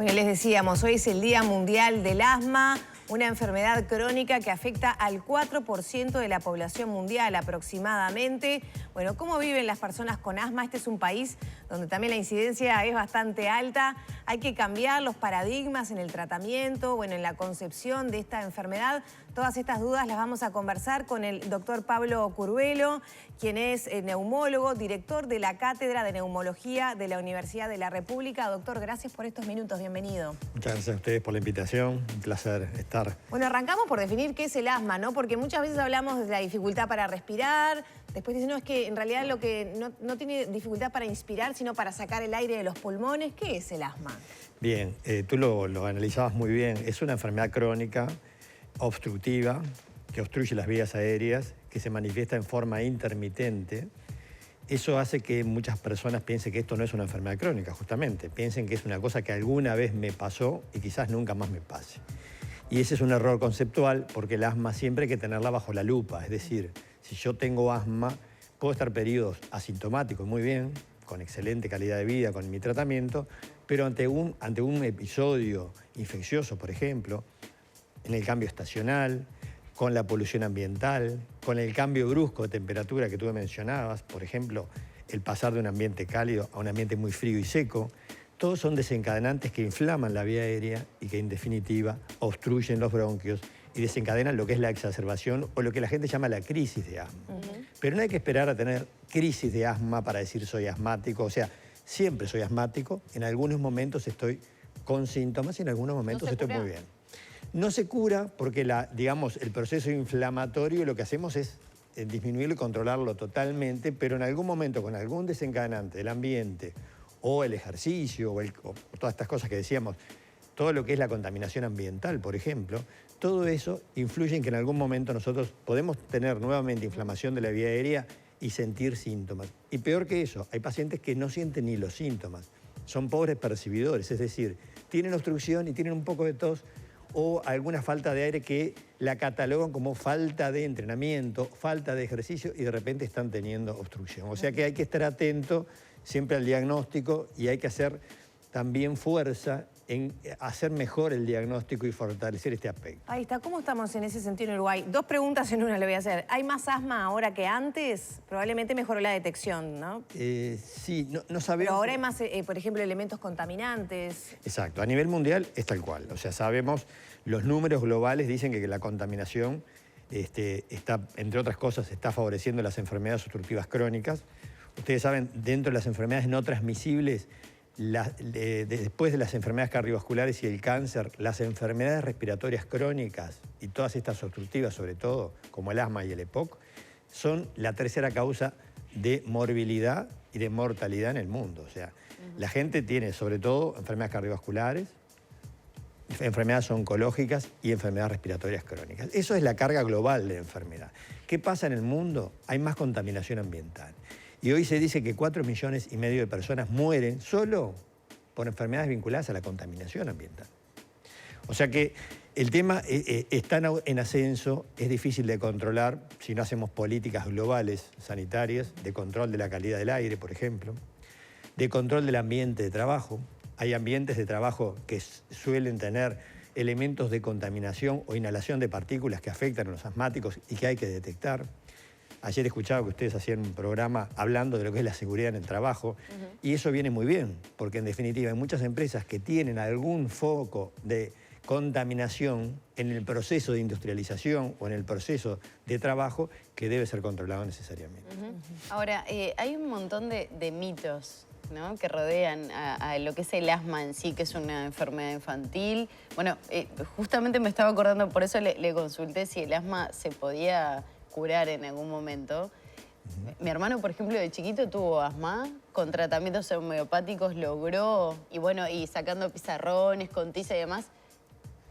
Bueno, les decíamos, hoy es el Día Mundial del Asma, una enfermedad crónica que afecta al 4% de la población mundial aproximadamente. Bueno, ¿cómo viven las personas con asma? Este es un país donde también la incidencia es bastante alta. Hay que cambiar los paradigmas en el tratamiento, bueno, en la concepción de esta enfermedad. Todas estas dudas las vamos a conversar con el doctor Pablo Curbelo, quien es neumólogo, director de la Cátedra de Neumología de la Universidad de la República. Doctor, gracias por estos minutos, bienvenido. Muchas gracias a ustedes por la invitación, un placer estar. Bueno, arrancamos por definir qué es el asma, ¿no? Porque muchas veces hablamos de la dificultad para respirar, después dicen, no, es que en realidad lo que no tiene dificultad para inspirar, sino para sacar el aire de los pulmones. ¿Qué es el asma? Bien, tú lo analizabas muy bien. Es una enfermedad crónica, obstructiva, que obstruye las vías aéreas, que se manifiesta en forma intermitente. Eso hace que muchas personas piensen que esto no es una enfermedad crónica, justamente. Piensen que es una cosa que alguna vez me pasó y quizás nunca más me pase. Y ese es un error conceptual porque el asma siempre hay que tenerla bajo la lupa. Es decir, si yo tengo asma, puedo estar periodos asintomáticos muy bien, con excelente calidad de vida, con mi tratamiento, pero ante un episodio infeccioso, por ejemplo, en el cambio estacional, con la polución ambiental, con el cambio brusco de temperatura que tú mencionabas, por ejemplo, el pasar de un ambiente cálido a un ambiente muy frío y seco, todos son desencadenantes que inflaman la vía aérea y que en definitiva obstruyen los bronquios y desencadenan lo que es la exacerbación o lo que la gente llama la crisis de asma. Pero no hay que esperar a tener crisis de asma para decir soy asmático, o sea, siempre soy asmático, en algunos momentos estoy con síntomas y en algunos momentos estoy muy bien. No se cura porque el proceso inflamatorio lo que hacemos es disminuirlo y controlarlo totalmente, pero en algún momento con algún desencadenante del ambiente o el ejercicio o todas estas cosas que decíamos, todo lo que es la contaminación ambiental, por ejemplo, todo eso influye en que en algún momento nosotros podemos tener nuevamente inflamación de la vía aérea y sentir síntomas. Y peor que eso, hay pacientes que no sienten ni los síntomas, son pobres percibidores, es decir, tienen obstrucción y tienen un poco de tos o alguna falta de aire que la catalogan como falta de entrenamiento, falta de ejercicio y de repente están teniendo obstrucción. O sea que hay que estar atento siempre al diagnóstico y hay que hacer también fuerza en hacer mejor el diagnóstico y fortalecer este aspecto. Ahí está. ¿Cómo estamos en ese sentido en Uruguay? Dos preguntas en una le voy a hacer. ¿Hay más asma ahora que antes? Probablemente mejoró la detección, ¿no? Sí, no sabemos. Pero ahora hay más, por ejemplo, elementos contaminantes. Exacto. A nivel mundial es tal cual. O sea, sabemos, los números globales dicen que la contaminación está, entre otras cosas, está favoreciendo las enfermedades obstructivas crónicas. Ustedes saben, dentro de las enfermedades no transmisibles, después de las enfermedades cardiovasculares y el cáncer, las enfermedades respiratorias crónicas y todas estas obstructivas, sobre todo, como el asma y el EPOC, son la tercera causa de morbilidad y de mortalidad en el mundo. O sea, la gente tiene, sobre todo, enfermedades cardiovasculares, enfermedades oncológicas y enfermedades respiratorias crónicas. Eso es la carga global de la enfermedad. ¿Qué pasa en el mundo? Hay más contaminación ambiental. Y hoy se dice que 4,5 millones de personas mueren solo por enfermedades vinculadas a la contaminación ambiental. O sea que el tema está en ascenso, es difícil de controlar si no hacemos políticas globales sanitarias, de control de la calidad del aire, por ejemplo, de control del ambiente de trabajo. Hay ambientes de trabajo que suelen tener elementos de contaminación o inhalación de partículas que afectan a los asmáticos y que hay que detectar. Ayer escuchaba que ustedes hacían un programa hablando de lo que es la seguridad en el trabajo y eso viene muy bien, porque en definitiva hay muchas empresas que tienen algún foco de contaminación en el proceso de industrialización o en el proceso de trabajo que debe ser controlado necesariamente. Ahora, hay un montón de mitos, ¿no?, que rodean a lo que es el asma en sí, que es una enfermedad infantil. Bueno, justamente me estaba acordando, por eso le consulté si el asma se podía curar en algún momento. Mi hermano, por ejemplo, de chiquito tuvo asma, con tratamientos homeopáticos logró, y bueno, y sacando pizarrones, con tiza y demás,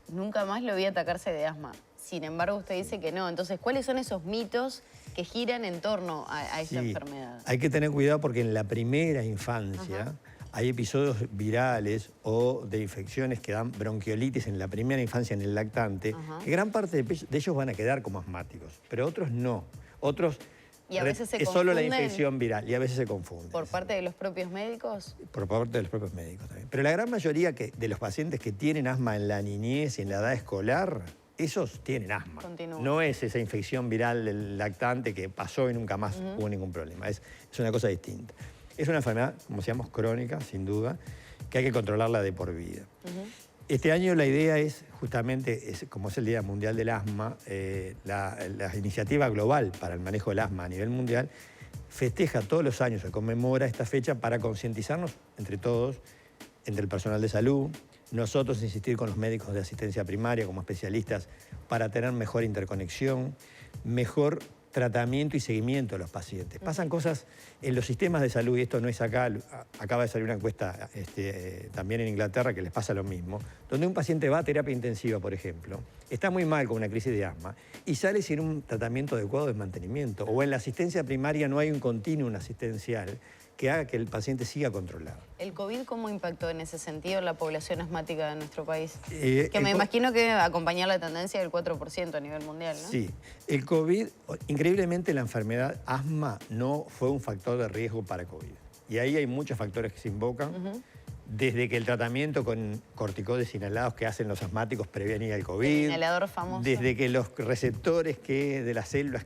nunca más lo vi atacarse de asma. Sin embargo, usted dice que no. Entonces, ¿cuáles son esos mitos que giran en torno a esta enfermedad? Hay que tener cuidado porque en la primera infancia hay episodios virales o de infecciones que dan bronquiolitis en la primera infancia en el lactante, que gran parte de ellos van a quedar como asmáticos, pero otros no. Otros Y a veces se es solo la confunden infección viral y a veces se confunde. ¿Por parte de los propios médicos? Por parte de los propios médicos también. Pero la gran mayoría de los pacientes que tienen asma en la niñez y en la edad escolar, esos tienen asma. Continúa. No es esa infección viral del lactante que pasó y nunca más hubo ningún problema. Es una cosa distinta. Es una enfermedad, como decíamos, crónica, sin duda, que hay que controlarla de por vida. Este año la idea es, justamente, como es el Día Mundial del Asma, la iniciativa global para el manejo del asma a nivel mundial festeja todos los años, se conmemora esta fecha para concientizarnos entre todos, entre el personal de salud, nosotros insistir con los médicos de asistencia primaria como especialistas para tener mejor interconexión, mejor tratamiento y seguimiento de los pacientes. Pasan cosas en los sistemas de salud, y esto no es acá, acaba de salir una encuesta también en Inglaterra que les pasa lo mismo, donde un paciente va a terapia intensiva, por ejemplo, está muy mal con una crisis de asma y sale sin un tratamiento adecuado de mantenimiento, o en la asistencia primaria no hay un continuum asistencial que haga que el paciente siga controlado. ¿El COVID cómo impactó en ese sentido en la población asmática de nuestro país? Que me imagino que acompañar la tendencia del 4% a nivel mundial, ¿no? Sí. El COVID, increíblemente la enfermedad asma no fue un factor de riesgo para COVID. Y ahí hay muchos factores que se invocan. Desde que el tratamiento con corticoides inhalados que hacen los asmáticos prevenía el COVID. El inhalador famoso. Desde que los receptores de las células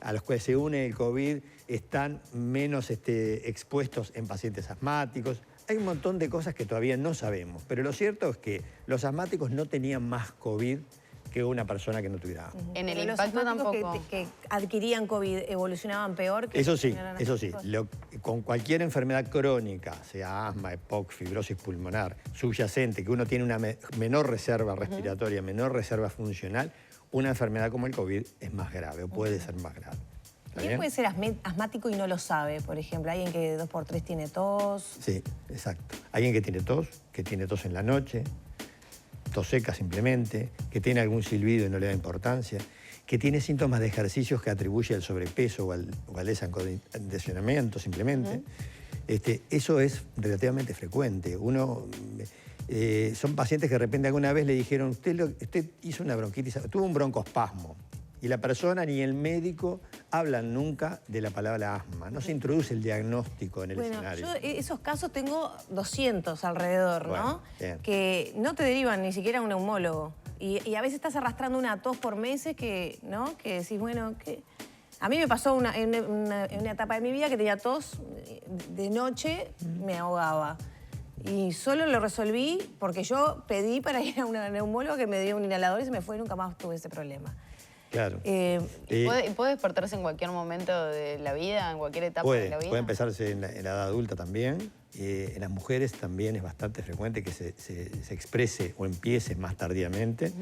a los que se une el COVID están menos expuestos en pacientes asmáticos. Hay un montón de cosas que todavía no sabemos, pero lo cierto es que los asmáticos no tenían más COVID que una persona que no tuviera asma. En el Pero impacto los asmáticos tampoco. que adquirían COVID evolucionaban peor que Eso sí, los que eran eso sí. asmáticos. Con cualquier enfermedad crónica, sea asma, EPOC, fibrosis pulmonar, subyacente, que uno tiene una menor reserva respiratoria, menor reserva funcional, una enfermedad como el COVID es más grave o puede ser más grave. ¿Está ¿Quién bien? puede ser asmático y no lo sabe? Por ejemplo, alguien que 2x3 tiene tos. Sí, exacto. Alguien que tiene tos en la noche, tos seca simplemente, que tiene algún silbido y no le da importancia, que tiene síntomas de ejercicios que atribuye al sobrepeso o al desacondicionamiento simplemente. Eso es relativamente frecuente. Son pacientes que de repente alguna vez le dijeron, usted hizo una bronquitis, tuvo un broncoespasmo. Y la persona ni el médico hablan nunca de la palabra asma. No se introduce el diagnóstico en el escenario. Yo esos casos tengo 200 alrededor, ¿no? Bueno, bien. Que no te derivan ni siquiera a un neumólogo. Y a veces estás arrastrando una tos por meses que, ¿no? Que decís, bueno, que... A mí me pasó en una etapa de mi vida que tenía tos de noche, me ahogaba. Y solo lo resolví porque yo pedí para ir a una neumóloga que me dio un inhalador y se me fue y nunca más tuve ese problema. Claro. ¿Puede despertarse en cualquier momento de la vida, en cualquier etapa de la vida? Puede empezarse en la edad adulta también. En las mujeres también es bastante frecuente que se exprese o empiece más tardíamente.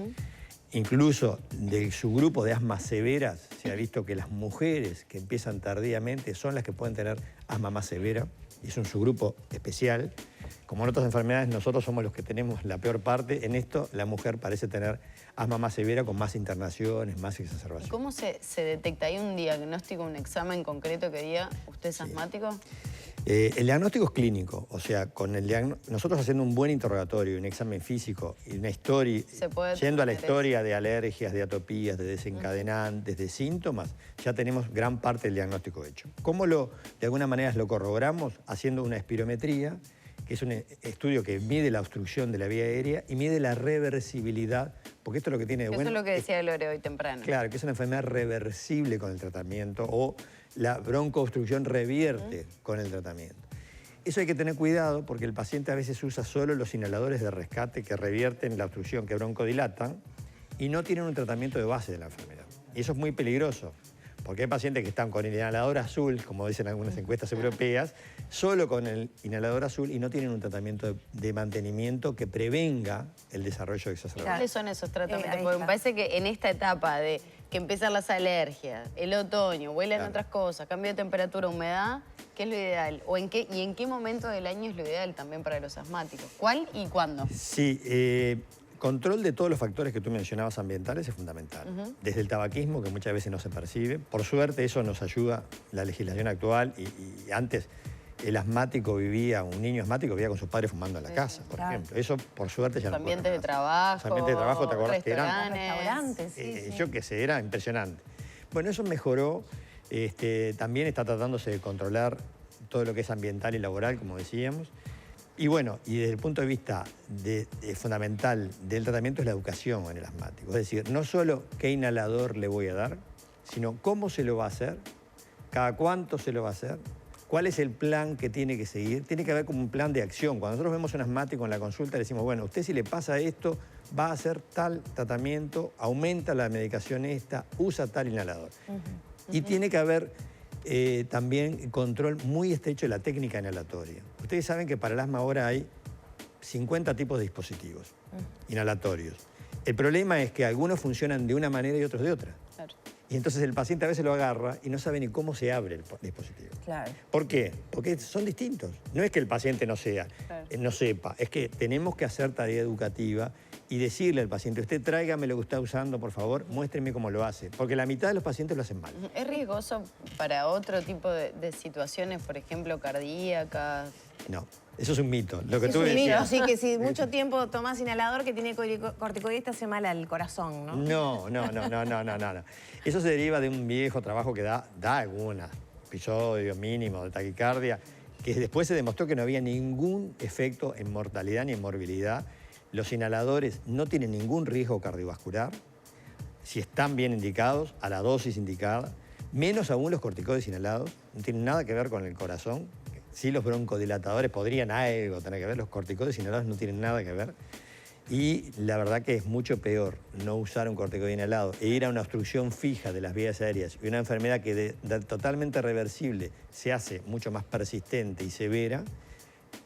Incluso de su grupo de asmas severas se ha visto que las mujeres que empiezan tardíamente son las que pueden tener asma más severa. Y es un subgrupo especial. Como en otras enfermedades, nosotros somos los que tenemos la peor parte. En esto, la mujer parece tener asma más severa, con más internaciones, más exacerbaciones. ¿Cómo se detecta? ¿Hay un diagnóstico, un examen concreto que diga usted es asmático? El diagnóstico es clínico, o sea, nosotros haciendo un buen interrogatorio, un examen físico y una historia, yendo a la historia de alergias, de atopías, de desencadenantes, de síntomas, ya tenemos gran parte del diagnóstico hecho. ¿Cómo de alguna manera lo corroboramos? Haciendo una espirometría, que es un estudio que mide la obstrucción de la vía aérea y mide la reversibilidad, porque esto es lo que tiene de bueno. Eso es lo que decía Lore hoy temprano. Claro, que es una enfermedad reversible con el tratamiento, o la broncoobstrucción revierte con el tratamiento. Eso hay que tener cuidado porque el paciente a veces usa solo los inhaladores de rescate que revierten la obstrucción, que broncodilatan, y no tienen un tratamiento de base de la enfermedad. Y eso es muy peligroso, porque hay pacientes que están con el inhalador azul, como dicen algunas encuestas europeas, solo con el inhalador azul y no tienen un tratamiento de mantenimiento que prevenga el desarrollo de exacerbaciones. ¿Cuáles son esos tratamientos? Ahí Porque está. me parece que en esta etapa de que empiezan las alergias, el otoño, vuelan otras cosas, cambio de temperatura, humedad, ¿qué es lo ideal? ¿Y en qué momento del año es lo ideal también para los asmáticos? ¿Cuál y cuándo? Sí, control de todos los factores que tú mencionabas ambientales es fundamental. Desde el tabaquismo, que muchas veces no se percibe. Por suerte eso nos ayuda la legislación actual y antes un niño asmático vivía con sus padres fumando en la casa, por ejemplo. Eso por suerte ya no ocurre Ambientes de más. trabajo, Los ambientes de trabajo, ¿te acordás que eran? restaurantes. Restaurantes, sí. Yo qué sé, era impresionante. Bueno, eso mejoró. También está tratándose de controlar todo lo que es ambiental y laboral, como decíamos. Y bueno, y desde el punto de vista fundamental del tratamiento es la educación en el asmático. Es decir, no solo qué inhalador le voy a dar, sino cómo se lo va a hacer, cada cuánto se lo va a hacer, cuál es el plan que tiene que seguir. Tiene que haber como un plan de acción. Cuando nosotros vemos a un asmático en la consulta, le decimos, bueno, usted si le pasa esto, va a hacer tal tratamiento, aumenta la medicación esta, usa tal inhalador. Y tiene que haber también control muy estrecho de la técnica inhalatoria. Ustedes saben que para el asma ahora hay 50 tipos de dispositivos inhalatorios. El problema es que algunos funcionan de una manera y otros de otra. Claro. Y entonces el paciente a veces lo agarra y no sabe ni cómo se abre el dispositivo. Claro. ¿Por qué? Porque son distintos. No es que el paciente no sepa, es que tenemos que hacer tarea educativa y decirle al paciente, usted tráigame lo que está usando, por favor, muéstreme cómo lo hace. Porque la mitad de los pacientes lo hacen mal. ¿Es riesgoso para otro tipo de situaciones, por ejemplo, cardíacas? No, eso es un mito. Lo que Es tú un mito, decías. sí, que si mucho tiempo tomás inhalador que tiene corticoides te hace mal al corazón, ¿no? No. Eso se deriva de un viejo trabajo que da algún episodio mínimo de taquicardia, que después se demostró que no había ningún efecto en mortalidad ni en morbilidad. Los inhaladores no tienen ningún riesgo cardiovascular, si están bien indicados, a la dosis indicada, menos aún los corticoides inhalados, no tienen nada que ver con el corazón. Sí, los broncodilatadores podrían algo tener que ver, los corticoides inhalados no tienen nada que ver. Y la verdad que es mucho peor no usar un corticoide inhalado e ir a una obstrucción fija de las vías aéreas y una enfermedad que totalmente reversible se hace mucho más persistente y severa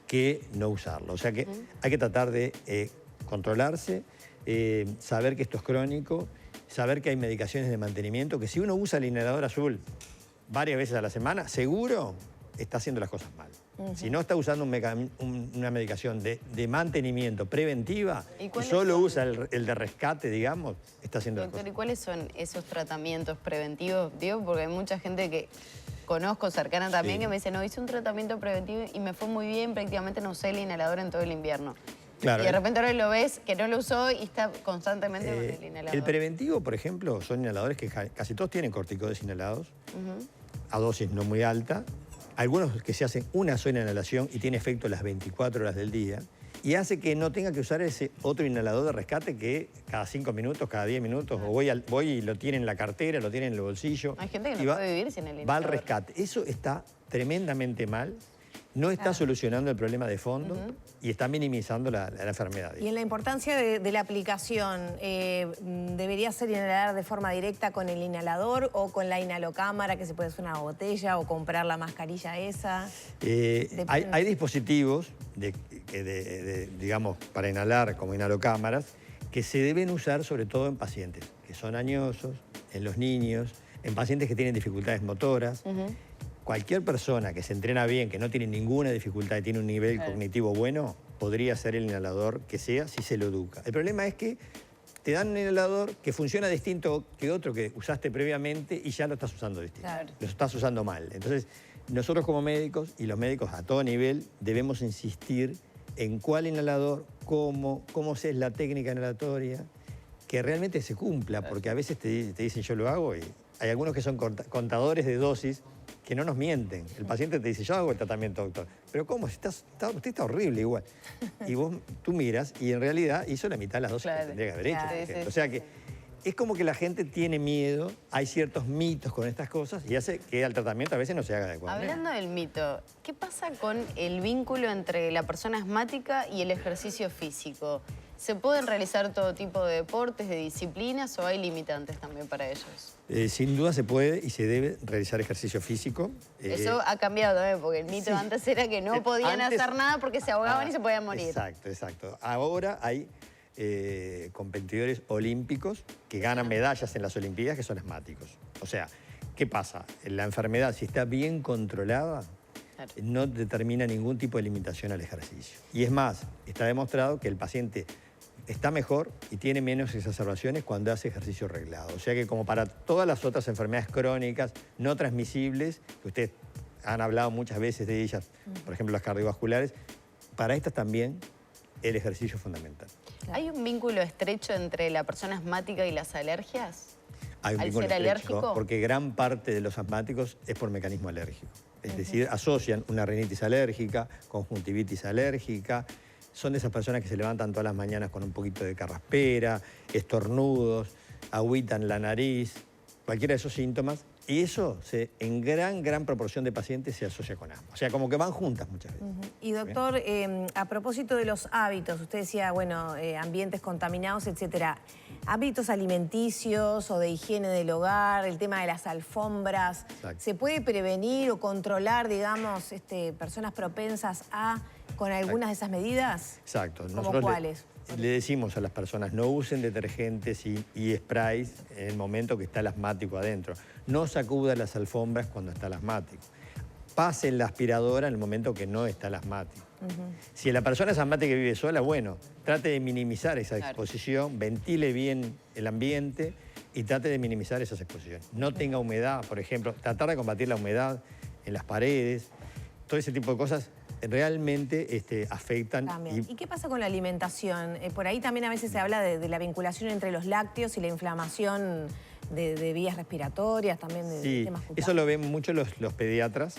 que no usarlo. O sea que hay que tratar de controlarse, saber que esto es crónico, saber que hay medicaciones de mantenimiento, que si uno usa el inhalador azul varias veces a la semana, seguro está haciendo las cosas mal. Si no está usando una medicación de mantenimiento preventiva y solo usa el de rescate, digamos, está haciendo las cosas mal. Doctor, ¿y cuáles son esos tratamientos preventivos? Digo, porque hay mucha gente que conozco cercana también que me dice, no, hice un tratamiento preventivo y me fue muy bien, prácticamente no usé el inhalador en todo el invierno. Claro, y de repente ahora lo ves que no lo usó y está constantemente con el inhalador. El preventivo, por ejemplo, son inhaladores que casi todos tienen corticoides inhalados, a dosis no muy alta. Algunos que se hacen una sola inhalación y tiene efecto las 24 horas del día y hace que no tenga que usar ese otro inhalador de rescate que cada 5 minutos, cada 10 minutos, o voy y lo tiene en la cartera, lo tiene en el bolsillo. Hay gente que no puede vivir sin el inhalador. Va al rescate. Eso está tremendamente mal. No está solucionando el problema de fondo y está minimizando la enfermedad. Y en la importancia de la aplicación, ¿debería ser inhalar de forma directa con el inhalador o con la inhalocámara que se puede hacer una botella o comprar la mascarilla esa? Hay dispositivos, digamos, para inhalar como inhalocámaras que se deben usar sobre todo en pacientes que son añosos, en los niños, en pacientes que tienen dificultades motoras. Cualquier persona que se entrena bien, que no tiene ninguna dificultad y tiene un nivel cognitivo bueno, podría ser el inhalador que sea si se lo educa. El problema es que te dan un inhalador que funciona distinto que otro que usaste previamente y ya lo estás usando distinto. Claro. Lo estás usando mal. Entonces, nosotros como médicos y los médicos a todo nivel debemos insistir en cuál inhalador, cómo es la técnica inhalatoria, que realmente se cumpla, porque a veces te dicen yo lo hago y hay algunos que son contadores de dosis que no nos mienten. El paciente te dice, yo hago el tratamiento, doctor. Pero ¿cómo? Usted está horrible igual. Y tú miras y en realidad hizo la mitad de las dosis que tendría que haber hecho. O sea que es como que la gente tiene miedo, hay ciertos mitos con estas cosas y hace que el tratamiento a veces no se haga adecuadamente. Hablando del mito, ¿qué pasa con el vínculo entre la persona asmática y el ejercicio físico? ¿Se pueden realizar todo tipo de deportes, de disciplinas o hay limitantes también para ellos? Sin duda se puede y se debe realizar ejercicio físico. Eso ha cambiado también, porque el mito antes era que no podían hacer nada porque se ahogaban y se podían morir. Exacto. Ahora hay competidores olímpicos que ganan medallas en las Olimpiadas que son asmáticos. O sea, ¿qué pasa? La enfermedad, si está bien controlada, no determina ningún tipo de limitación al ejercicio. Y es más, está demostrado que el paciente está mejor y tiene menos exacerbaciones cuando hace ejercicio reglado. O sea que como para todas las otras enfermedades crónicas no transmisibles, que ustedes han hablado muchas veces de ellas, por ejemplo las cardiovasculares, para estas también el ejercicio es fundamental. ¿Hay un vínculo estrecho entre la persona asmática y las alergias? Hay un ¿Al vínculo ser estrecho, alérgico? porque gran parte de los asmáticos es por mecanismo alérgico. Es decir, asocian una rinitis alérgica, conjuntivitis alérgica. Son de esas personas que se levantan todas las mañanas con un poquito de carraspera, estornudos, agüitan la nariz, cualquiera de esos síntomas. Y eso en gran proporción de pacientes se asocia con asma. O sea, como que van juntas muchas veces. Y doctor, a propósito de los hábitos, usted decía, bueno, ambientes contaminados, etcétera. Hábitos alimenticios o de higiene del hogar, el tema de las alfombras. Exacto. ¿Se puede prevenir o controlar, digamos, personas propensas con algunas de esas medidas? Exacto. ¿Cómo Nosotros cuáles? le decimos a las personas, no usen detergentes y sprays en el momento que está el asmático adentro. No sacuda las alfombras cuando está el asmático. Pase la aspiradora en el momento que no está el asmático. Si la persona es asmática y vive sola, bueno, trate de minimizar esa exposición, ventile bien el ambiente y trate de minimizar esas exposiciones. No tenga humedad, por ejemplo, tratar de combatir la humedad en las paredes, todo ese tipo de cosas realmente afectan. ¿Y qué pasa con la alimentación? Por ahí también a veces se habla de la vinculación entre los lácteos y la inflamación de vías respiratorias, también de temas cutáneos. Eso lo ven mucho los pediatras.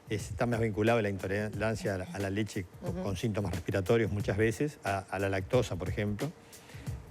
Está más vinculado a la intolerancia a la leche con síntomas respiratorios muchas veces, a la lactosa, por ejemplo.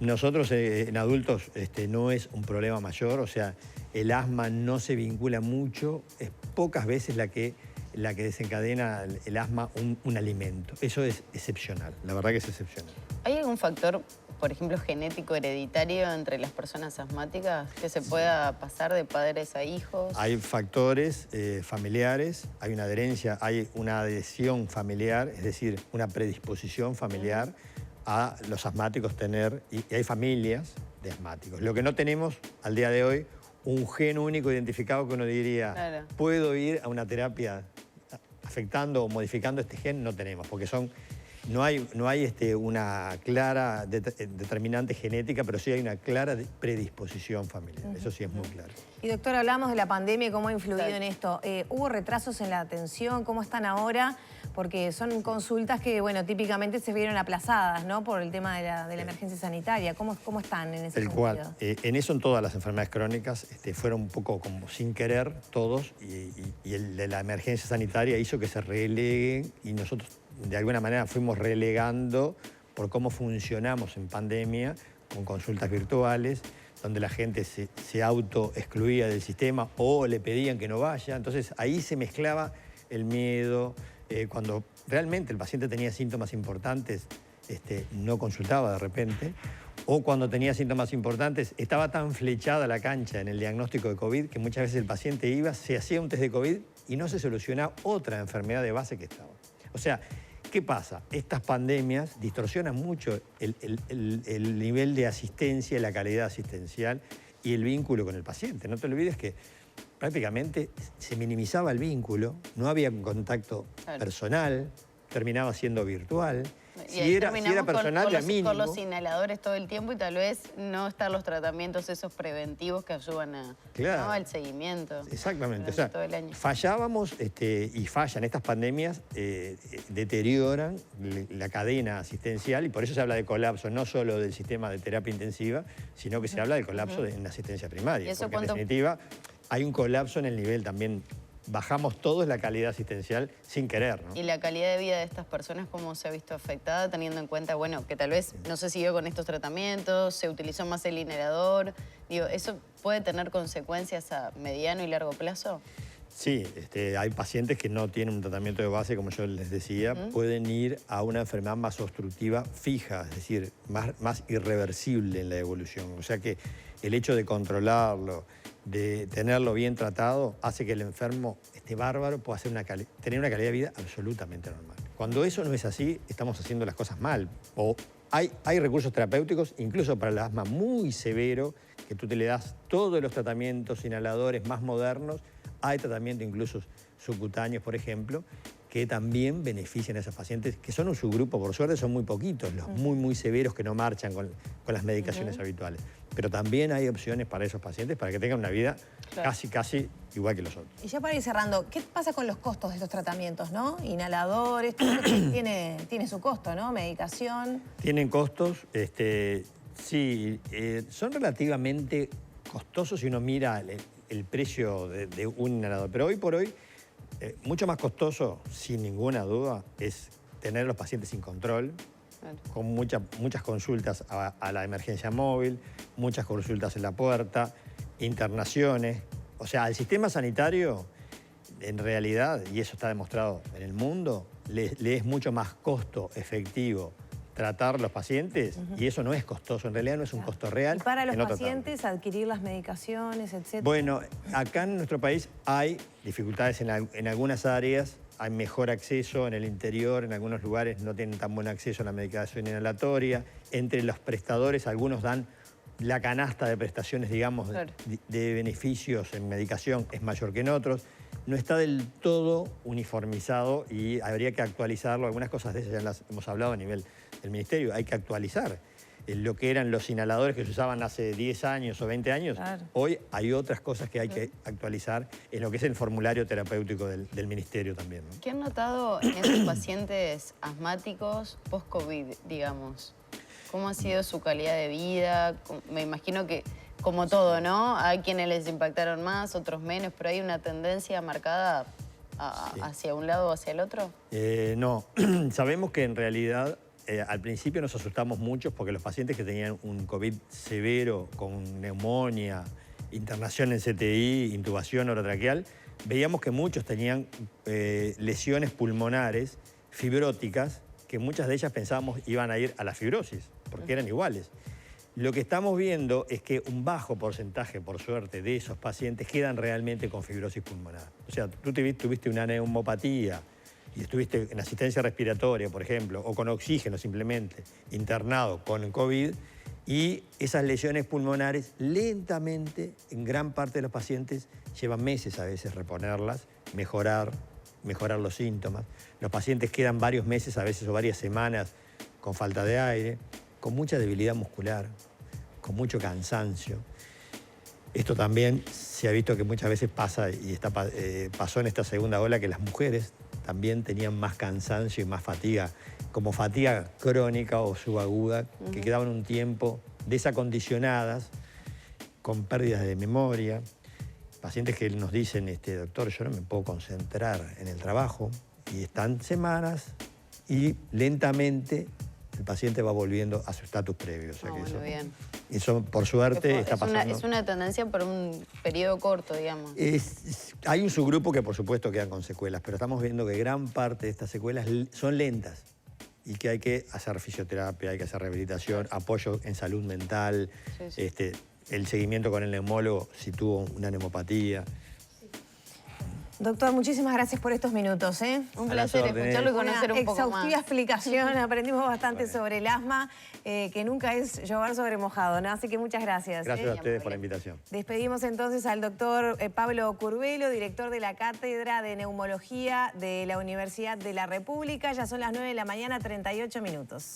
Nosotros en adultos no es un problema mayor, o sea, el asma no se vincula mucho, es pocas veces la que desencadena el asma un alimento. Eso es excepcional, la verdad que es excepcional. ¿Hay algún factor, por ejemplo, genético hereditario entre las personas asmáticas que se pueda pasar de padres a hijos? Hay factores familiares, hay una adherencia, hay una adhesión familiar, es decir, una predisposición familiar a los asmáticos tener, y hay familias de asmáticos. Lo que no tenemos al día de hoy, un gen único identificado que uno diría, puedo ir a una terapia afectando o modificando este gen, no tenemos, porque no hay una clara determinante genética, pero sí hay una clara predisposición familiar. Eso sí es muy claro. Y doctor, hablamos de la pandemia y cómo ha influido en esto. ¿Hubo retrasos en la atención? ¿Cómo están ahora? Porque son consultas que, bueno, típicamente se vieron aplazadas, ¿no? Por el tema de la emergencia sanitaria. ¿Cómo están en ese sentido? Cual. En eso, en todas las enfermedades crónicas, fueron un poco como sin querer todos, y el de la emergencia sanitaria hizo que se releguen, y nosotros de alguna manera fuimos relegando por cómo funcionamos en pandemia, con consultas virtuales, donde la gente se autoexcluía del sistema o le pedían que no vaya. Entonces ahí se mezclaba el miedo. Cuando realmente el paciente tenía síntomas importantes, no consultaba de repente, o cuando tenía síntomas importantes, estaba tan flechada la cancha en el diagnóstico de COVID que muchas veces el paciente iba, se hacía un test de COVID y no se solucionaba otra enfermedad de base que estaba. O sea, ¿qué pasa? Estas pandemias distorsionan mucho el nivel de asistencia, la calidad asistencial y el vínculo con el paciente. No te olvides que prácticamente se minimizaba el vínculo, no había contacto personal, terminaba siendo virtual. Si era personal, era mínimo. Con los inhaladores todo el tiempo y tal vez no estar los tratamientos esos preventivos que ayudan al seguimiento. Exactamente. O sea, todo el año. Fallábamos y fallan. Estas pandemias deterioran la cadena asistencial y por eso se habla de colapso, no solo del sistema de terapia intensiva, sino que se habla del colapso en la asistencia primaria. ¿Y eso porque en definitiva hay un colapso en el nivel también. Bajamos todos la calidad asistencial sin querer, ¿no? ¿Y la calidad de vida de estas personas cómo se ha visto afectada, teniendo en cuenta, bueno, que tal vez no se siguió con estos tratamientos, se utilizó más el inhalador? Digo, ¿eso puede tener consecuencias a mediano y largo plazo? Sí, hay pacientes que no tienen un tratamiento de base, como yo les decía, pueden ir a una enfermedad más obstructiva fija, es decir, más irreversible en la evolución. O sea que el hecho de controlarlo, de tenerlo bien tratado, hace que el enfermo bárbaro pueda tener una calidad de vida absolutamente normal. Cuando eso no es así, estamos haciendo las cosas mal. O hay recursos terapéuticos, incluso para el asma muy severo, que tú te le das todos los tratamientos inhaladores más modernos. Hay tratamientos incluso subcutáneos, por ejemplo, que también benefician a esos pacientes, que son un subgrupo, por suerte son muy poquitos, los muy severos que no marchan con las medicaciones habituales. Pero también hay opciones para esos pacientes para que tengan una vida casi igual que los otros. Y ya para ir cerrando, ¿qué pasa con los costos de estos tratamientos, no? Inhaladores, tiene su costo, ¿no? Medicación. Tienen costos, sí, son relativamente costoso si uno mira el precio de un inhalador. Pero hoy por hoy, mucho más costoso, sin ninguna duda, es tener a los pacientes sin control, con muchas consultas a la emergencia móvil, muchas consultas en la puerta, internaciones. O sea, al sistema sanitario, en realidad, y eso está demostrado en el mundo, le es mucho más costo efectivo tratar los pacientes, y eso no es costoso, en realidad no es un costo real. ¿Y para los no pacientes adquirir las medicaciones, etcétera? Bueno, acá en nuestro país hay dificultades en algunas áreas, hay mejor acceso en el interior, en algunos lugares no tienen tan buen acceso a la medicación inhalatoria. Entre los prestadores, algunos dan la canasta de prestaciones, digamos, claro, de beneficios en medicación es mayor que en otros. No está del todo uniformizado y habría que actualizarlo. Algunas cosas de esas ya las hemos hablado a nivel del Ministerio. Hay que actualizar lo que eran los inhaladores que se usaban hace 10 años o 20 años. Claro. Hoy hay otras cosas que hay que actualizar en lo que es el formulario terapéutico del Ministerio también, ¿no? ¿Qué han notado en esos pacientes asmáticos post-COVID, digamos? ¿Cómo ha sido su calidad de vida? Me imagino que, como todo, ¿no? Hay quienes les impactaron más, otros menos, pero hay una tendencia marcada hacia un lado o hacia el otro. No, sabemos que en realidad al principio nos asustamos mucho porque los pacientes que tenían un COVID severo, con neumonía, internación en CTI, intubación orotraqueal, veíamos que muchos tenían lesiones pulmonares fibróticas, que muchas de ellas pensábamos iban a ir a la fibrosis, porque eran iguales. Lo que estamos viendo es que un bajo porcentaje, por suerte, de esos pacientes quedan realmente con fibrosis pulmonar. O sea, tú tuviste una neumopatía y estuviste en asistencia respiratoria, por ejemplo, o con oxígeno simplemente, internado con COVID, y esas lesiones pulmonares lentamente, en gran parte de los pacientes, llevan meses a veces reponerlas, mejorar los síntomas. Los pacientes quedan varios meses, a veces o varias semanas, con falta de aire, con mucha debilidad muscular, con mucho cansancio. Esto también se ha visto que muchas veces pasa, y pasó en esta segunda ola, que las mujeres también tenían más cansancio y más fatiga, como fatiga crónica o subaguda, que quedaban un tiempo desacondicionadas, con pérdidas de memoria. Pacientes que nos dicen, doctor, yo no me puedo concentrar en el trabajo, y están semanas y lentamente el paciente va volviendo a su estatus previo. O sea que bueno, bien. Eso, por suerte, está pasando. Es una tendencia por un periodo corto, digamos. Hay un subgrupo que, por supuesto, quedan con secuelas, pero estamos viendo que gran parte de estas secuelas son lentas y que hay que hacer fisioterapia, hay que hacer rehabilitación, apoyo en salud mental, Sí. El seguimiento con el neumólogo si tuvo una neumopatía. Doctor, muchísimas gracias por estos minutos. Un placer escucharlo y conocer un poco más. Exhaustiva explicación, aprendimos bastante sobre el asma, que nunca es llover sobre mojado, ¿no? Así que muchas gracias. Gracias a ustedes por la invitación. Despedimos entonces al doctor Pablo Curbelo, director de la Cátedra de Neumología de la Universidad de la República. Ya son las 9 de la mañana, 38 minutos.